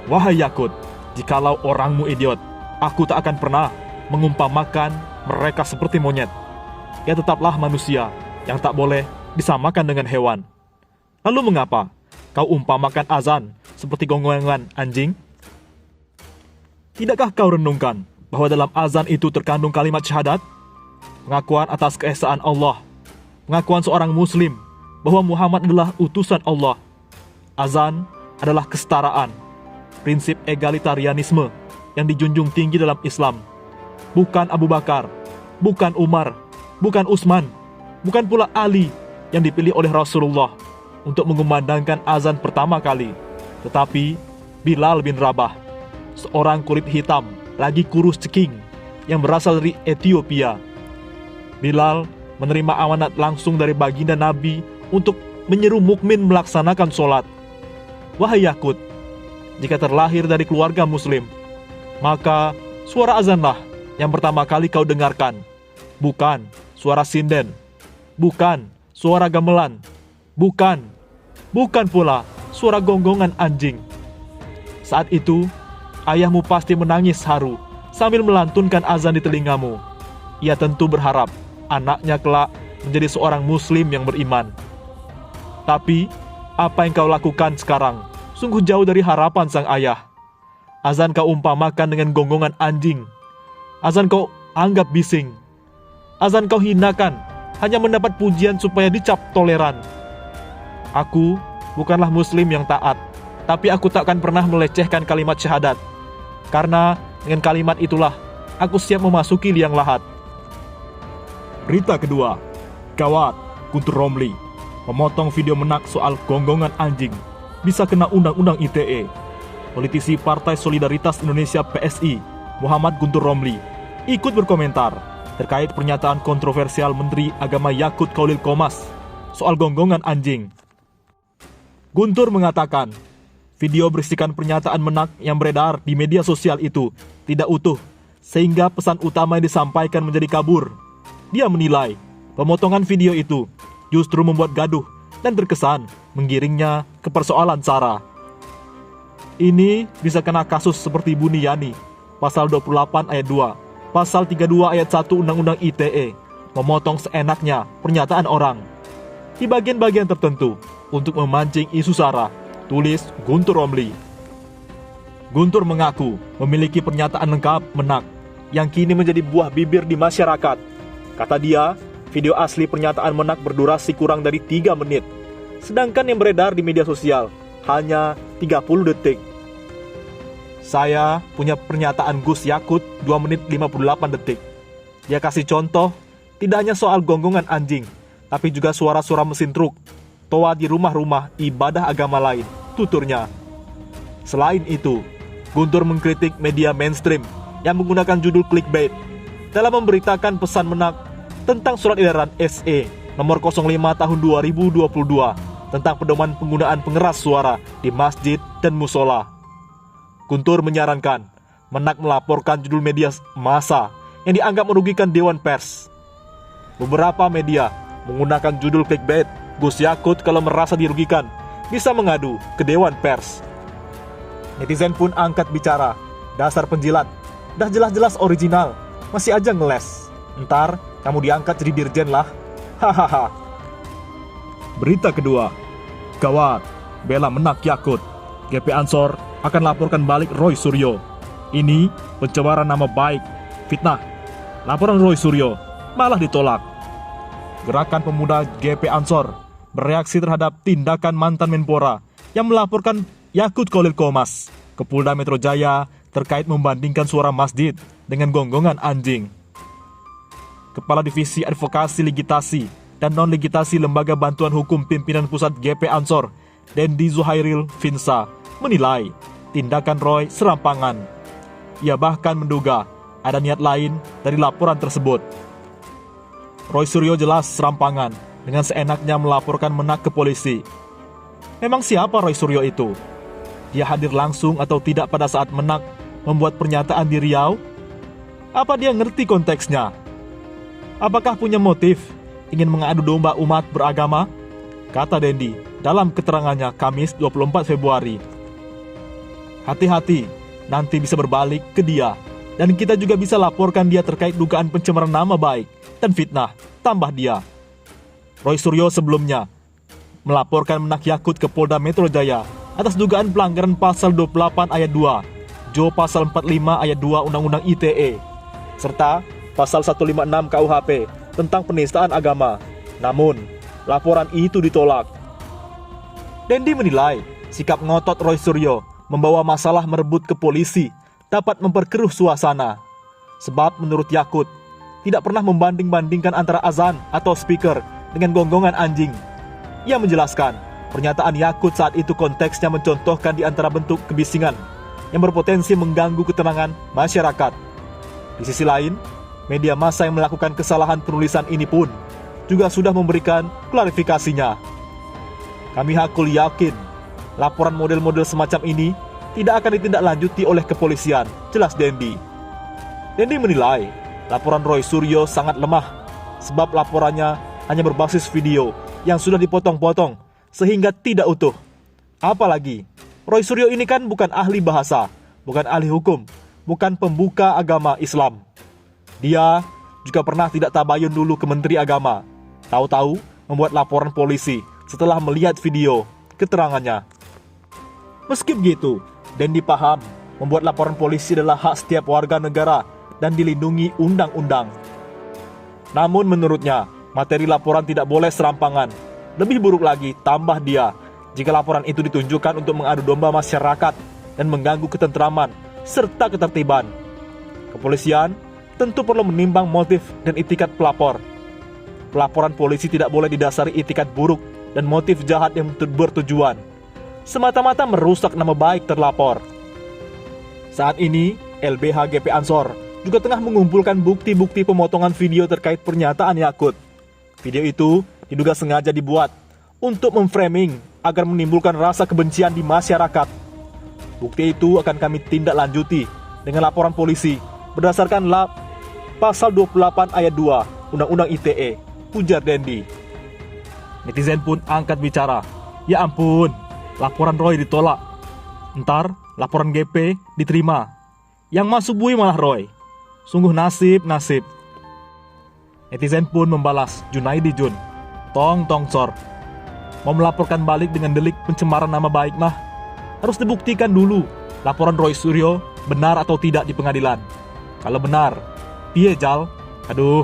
Wahai Yakut, jikalau orangmu idiot, aku tak akan pernah mengumpamakan mereka seperti monyet. Ya tetaplah manusia yang tak boleh disamakan dengan hewan. Lalu mengapa kau umpamakan azan seperti gonggongan anjing? Tidakkah kau renungkan bahwa dalam azan itu terkandung kalimat syahadat? Pengakuan atas keesaan Allah, pengakuan seorang muslim bahwa Muhammad adalah utusan Allah. Azan adalah kesetaraan, prinsip egalitarianisme yang dijunjung tinggi dalam Islam. Bukan Abu Bakar, bukan Umar, bukan Utsman, bukan pula Ali yang dipilih oleh Rasulullah untuk mengumandangkan azan pertama kali, tetapi Bilal bin Rabah, seorang kulit hitam lagi kurus ceking yang berasal dari Ethiopia. Bilal menerima amanat langsung dari baginda Nabi untuk menyeru mukmin melaksanakan sholat. Wahai Yakut, jika terlahir dari keluarga muslim, maka suara azanlah yang pertama kali kau dengarkan, bukan suara sinden, bukan suara gamelan, bukan pula suara gonggongan anjing. Saat itu, ayahmu pasti menangis haru sambil melantunkan azan di telingamu. Ia tentu berharap anaknya kelak menjadi seorang muslim yang beriman. Tapi, apa yang kau lakukan sekarang sungguh jauh dari harapan sang ayah. Azan kau umpamakan dengan gonggongan anjing. Azan kau anggap bising. Azan kau hinakan hanya mendapat pujian supaya dicap toleran. Aku bukanlah muslim yang taat, tapi aku takkan pernah melecehkan kalimat syahadat. Karena dengan kalimat itulah aku siap memasuki liang lahat. Berita kedua, gawat, Guntur Romli memotong video menak soal gonggongan anjing, bisa kena undang-undang ITE. Politisi Partai Solidaritas Indonesia PSI, Muhammad Guntur Romli, ikut berkomentar terkait pernyataan kontroversial Menteri Agama Yakut Khalil Qomas soal gonggongan anjing. Guntur mengatakan, video berisikan pernyataan menak yang beredar di media sosial itu tidak utuh, sehingga pesan utama yang disampaikan menjadi kabur. Dia menilai, pemotongan video itu justru membuat gaduh dan terkesan menggiringnya ke persoalan SARA. Ini bisa kena kasus seperti Buniyani, pasal 28 ayat 2, pasal 32 ayat 1 Undang-Undang ITE, memotong seenaknya pernyataan orang di bagian-bagian tertentu untuk memancing isu SARA, tulis Guntur Romli. Guntur mengaku memiliki pernyataan lengkap menak yang kini menjadi buah bibir di masyarakat. Kata dia, video asli pernyataan menak berdurasi kurang dari 3 menit, sedangkan yang beredar di media sosial hanya 30 detik. Saya punya pernyataan Gus Yakut 2 menit 58 detik. Dia kasih contoh, tidak hanya soal gonggongan anjing, tapi juga suara-suara mesin truk, toa di rumah-rumah ibadah agama lain, tuturnya. Selain itu, Guntur mengkritik media mainstream yang menggunakan judul clickbait dalam memberitakan pesan menak tentang surat edaran SE nomor 05 tahun 2022 tentang pedoman penggunaan pengeras suara di masjid dan musola. Guntur menyarankan menak melaporkan judul media massa yang dianggap merugikan Dewan Pers. Beberapa media menggunakan judul clickbait Gus Yakut kalau merasa dirugikan bisa mengadu ke Dewan Pers. Netizen pun angkat bicara, dasar penjilat, dah jelas-jelas original, masih aja ngeles. Ntar kamu diangkat jadi dirjen lah. Hahaha. Berita kedua, gawat, bela menak Yakut. GP Ansor akan laporkan balik Roy Suryo. Ini pencemaran nama baik, fitnah. Laporan Roy Suryo malah ditolak. Gerakan pemuda GP Ansor bereaksi terhadap tindakan mantan Menpora yang melaporkan Yakut Khalil Qomas ke Polda Metro Jaya terkait membandingkan suara masjid dengan gonggongan anjing. Kepala Divisi Advokasi Ligitasi dan Non-Ligitasi Lembaga Bantuan Hukum Pimpinan Pusat GP Ansor, Dendi Zuhairil Finsa, menilai tindakan Roy serampangan. Ia bahkan menduga ada niat lain dari laporan tersebut. Roy Suryo jelas serampangan dengan seenaknya melaporkan menak ke polisi. Memang siapa Roy Suryo itu? Dia hadir langsung atau tidak pada saat menak membuat pernyataan di Riau? Apa dia ngerti konteksnya? Apakah punya motif ingin mengadu domba umat beragama? Kata Dendi dalam keterangannya Kamis 24 Februari. Hati-hati, nanti bisa berbalik ke dia. Dan kita juga bisa laporkan dia terkait dugaan pencemaran nama baik dan fitnah, tambah dia. Roy Suryo sebelumnya melaporkan Menak Yakut ke Polda Metro Jaya atas dugaan pelanggaran pasal 28 ayat 2, Jo pasal 45 ayat 2 Undang-Undang ITE, serta pasal 156 KUHP tentang penistaan agama. Namun, laporan itu ditolak. Dendi menilai sikap ngotot Roy Suryo membawa masalah merebut ke polisi dapat memperkeruh suasana. Sebab menurut Yakut, tidak pernah membanding-bandingkan antara azan atau speaker dengan gonggongan anjing. Ia menjelaskan, pernyataan Yakut saat itu konteksnya mencontohkan di antara bentuk kebisingan yang berpotensi mengganggu ketenangan masyarakat. Di sisi lain, media massa yang melakukan kesalahan penulisan ini pun juga sudah memberikan klarifikasinya. Kami hakul yakin, laporan model-model semacam ini tidak akan ditindaklanjuti oleh kepolisian, jelas Dendi. Dendi menilai laporan Roy Suryo sangat lemah, sebab laporannya hanya berbasis video yang sudah dipotong-potong sehingga tidak utuh. Apalagi, Roy Suryo ini kan bukan ahli bahasa, bukan ahli hukum, bukan pembuka agama Islam. Dia juga pernah tidak tabayun dulu ke Menteri Agama. Tahu-tahu membuat laporan polisi setelah melihat video keterangannya. Meski begitu, Dendi paham membuat laporan polisi adalah hak setiap warga negara dan dilindungi undang-undang. Namun menurutnya, materi laporan tidak boleh serampangan. Lebih buruk lagi, tambah dia, jika laporan itu ditunjukkan untuk mengadu domba masyarakat dan mengganggu ketentraman serta ketertiban. Kepolisian tentu perlu menimbang motif dan itikat pelapor. Pelaporan polisi tidak boleh didasari itikat buruk dan motif jahat yang bertujuan semata-mata merusak nama baik terlapor. Saat ini, LBH GP Ansor juga tengah mengumpulkan bukti-bukti pemotongan video terkait pernyataan Yakut. Video itu diduga sengaja dibuat untuk memframing agar menimbulkan rasa kebencian di masyarakat. Bukti itu akan kami tindak lanjuti dengan laporan polisi berdasarkan pasal 28 ayat 2 Undang-Undang ITE, ujar Dendi. Netizen pun angkat bicara. Ya ampun, laporan Roy ditolak. Ntar laporan GP diterima. Yang masuk bui malah Roy. Sungguh nasib. Netizen pun membalas Junaidi Jun. Tong sor. Mau melaporkan balik dengan delik pencemaran nama baik mah harus dibuktikan dulu laporan Roy Suryo benar atau tidak di pengadilan. Kalau benar, piye Jal? Aduh,